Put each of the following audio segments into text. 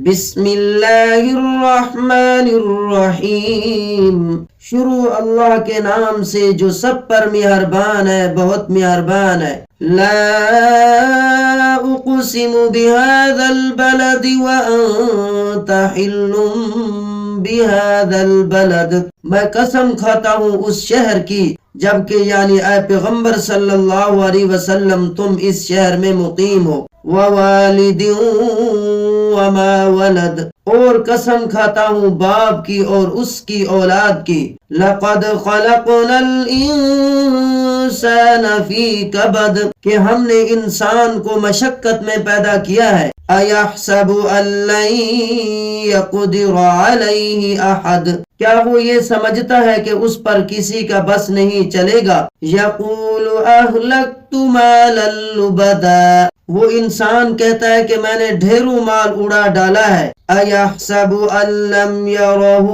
بسم اللہ الرحمن الرحیم، شروع اللہ کے نام سے جو سب پر مہربان ہے، بہت مہربان ہے۔ لا اقسم بهذا البلد وانت حل بهذا البلد، میں قسم کھاتا ہوں اس شہر کی جبکہ یعنی اے پیغمبر صلی اللہ علیہ وسلم تم اس شہر میں مقیم ہو۔ ووالد وما ولد، اور قسم کھاتا ہوں باپ کی اور اس کی اولاد کی۔ لقد خلقنا الانسان فی کبد، کہ ہم نے انسان کو مشقت میں پیدا کیا ہے۔ ایحسب ان لن یقدر علیہ احد، کیا وہ یہ سمجھتا ہے کہ اس پر کسی کا بس نہیں چلے گا۔ یقول اہلکت مالا لبدا، وہ انسان کہتا ہے کہ میں نے ڈھیروں مال اڑا ڈالا ہے۔ ایحسب ان لم یرہ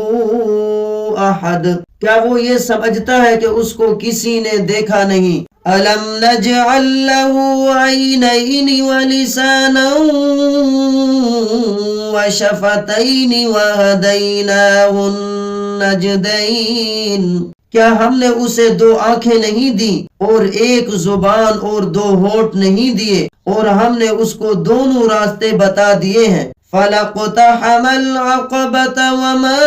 احد، کیا وہ یہ سمجھتا ہے کہ اس کو کسی نے دیکھا نہیں۔ الم نجعل لہ عینین ولسانا وشفتین وہدیناہ النجدین، کیا ہم نے اسے دو آنکھیں نہیں دی اور ایک زبان اور دو ہونٹ نہیں دیے، اور ہم نے اس کو دونوں راستے بتا دیے ہیں۔ فَلَقْتَحَمَ الْعَقَبَةَ وَمَا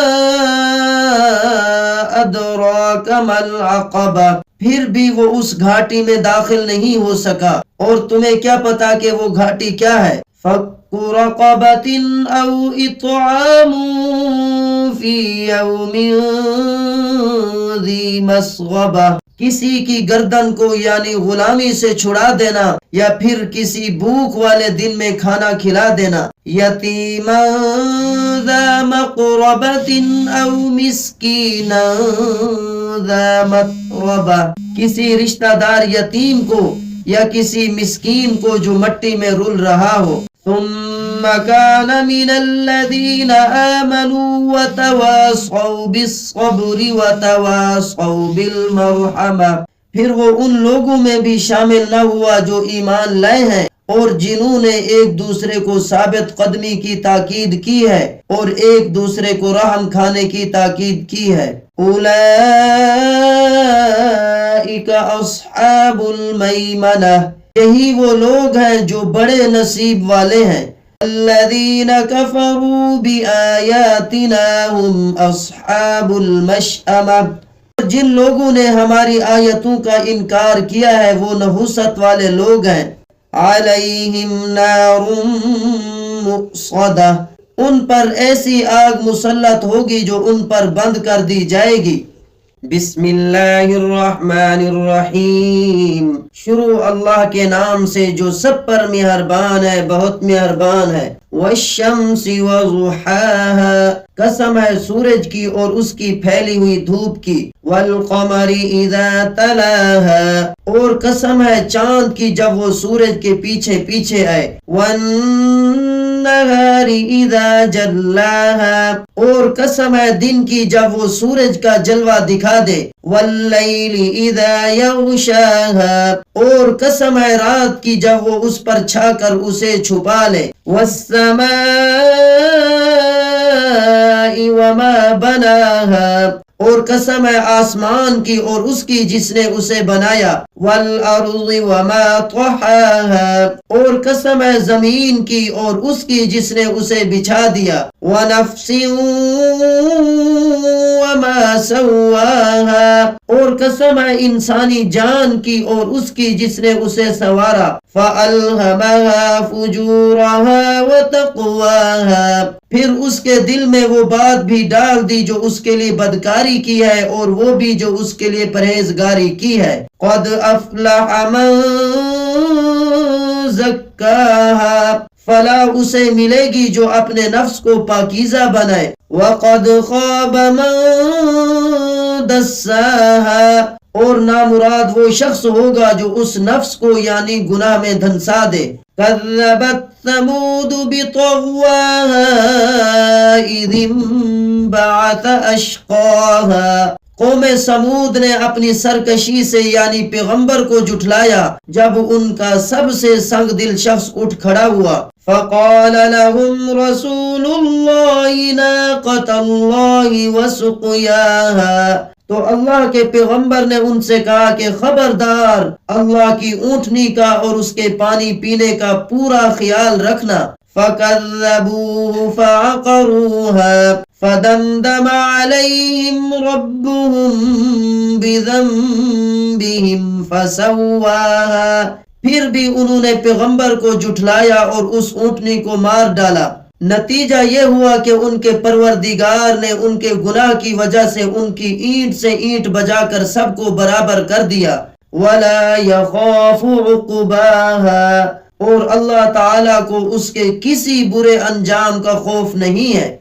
أَدْرَاكَ مَا الْعَقَبَةُ، پھر بھی وہ اس گھاٹی میں داخل نہیں ہو سکا، اور تمہیں کیا پتا کہ وہ گھاٹی کیا ہے۔ فَكُّ رَقَبَةٍ أَوْ إِطْعَامٌ فِي يَوْمٍ ذِي مَسْغَبَةٍ، کسی کی گردن کو یعنی غلامی سے چھڑا دینا، یا پھر کسی بھوک والے دن میں کھانا کھلا دینا۔ یتیما ذا مقربۃ او مسکینا ذا متربہ، کسی رشتہ دار یتیم کو یا کسی مسکین کو جو مٹی میں رل رہا ہو۔ ثم كان من الذين آمنوا وتواصوا بالصبر وتواصوا بالمرحمة، پھر وہ ان لوگوں میں بھی شامل نہ ہوا جو ایمان لائے ہیں اور جنہوں نے ایک دوسرے کو ثابت قدمی کی تاکید کی ہے اور ایک دوسرے کو رحم کھانے کی تاکید کی ہے۔ اولئک اصحاب المیمنہ، یہی وہ لوگ ہیں جو بڑے نصیب والے ہیں۔ الذین کفروا بآیاتنا هم اصحاب المشأمہ، جن لوگوں نے ہماری آیتوں کا انکار کیا ہے وہ نحوست والے لوگ ہیں۔ علیہم نار مؤصدہ، ان پر ایسی آگ مسلط ہوگی جو ان پر بند کر دی جائے گی۔ بسم اللہ الرحمن الرحیم، شروع اللہ کے نام سے جو سب پر مہربان ہے، بہت مہربان ہے۔ والشمس وضحاها، قسم ہے سورج کی اور اس کی پھیلی ہوئی دھوپ کی۔ والقمر اذا تلاها، اور قسم ہے چاند کی جب وہ سورج کے پیچھے پیچھے آئے۔ والنہار اذا جلاها، اور قسم ہے دن کی جب وہ سورج کا جلوہ دکھا دے۔ واللیل اذا یغشاها، اور قسم ہے رات کی جب وہ اس پر چھا کر اسے چھپا لے۔ والسماء وما بناها، اور قسم ہے آسمان کی اور اس کی جس نے اسے بنایا۔ والارض وما طحاها، اور قسم ہے زمین کی اور اس کی جس نے اسے بچھا دیا۔ ونفس وما سواها، اور قسم ہے انسانی جان کی اور اس کی جس نے اسے سنوارا۔ فألهمها فجورها وتقواها، پھر اس کے دل میں وہ بات بھی ڈال دی جو اس کے لیے بدکاری کی ہے اور وہ بھی جو اس کے لیے پرہیزگاری کی ہے۔ قد افلح من زکاها، فلاح اسے ملے گی جو اپنے نفس کو پاکیزہ بنائے۔ وقد خاب من دساها، اور نامراد وہ شخص ہوگا جو اس نفس کو یعنی گناہ میں دھنسا دے۔ کذبت ثمود بطغواها اذ انبعث اشقاها، قوم سمود نے اپنی سرکشی سے یعنی پیغمبر کو جھٹلایا جب ان کا سب سے سنگ دل شخص اٹھ کھڑا ہوا۔ فقال لهم رسول الله ناقة الله وسقياها، تو اللہ کے پیغمبر نے ان سے کہا کہ خبردار اللہ کی اونٹنی کا اور اس کے پانی پینے کا پورا خیال رکھنا۔ فَكَذَّبُوهُ فَعَقَرُوهَا فَدَمْدَمَ عَلَيْهِمْ رَبُّهُمْ بِذَنبِهِمْ فَسَوَّاهَا، پھر بھی انہوں نے پیغمبر کو جھٹلایا اور اس اونٹنی کو مار ڈالا۔ نتیجہ یہ ہوا کہ ان کے پروردگار نے ان کے گناہ کی وجہ سے ان کی اینٹ سے اینٹ بجا کر سب کو برابر کر دیا۔ وَلَا يَخَافُ عُقْبَاهَا، اور اللہ تعالیٰ کو اس کے کسی برے انجام کا خوف نہیں ہے۔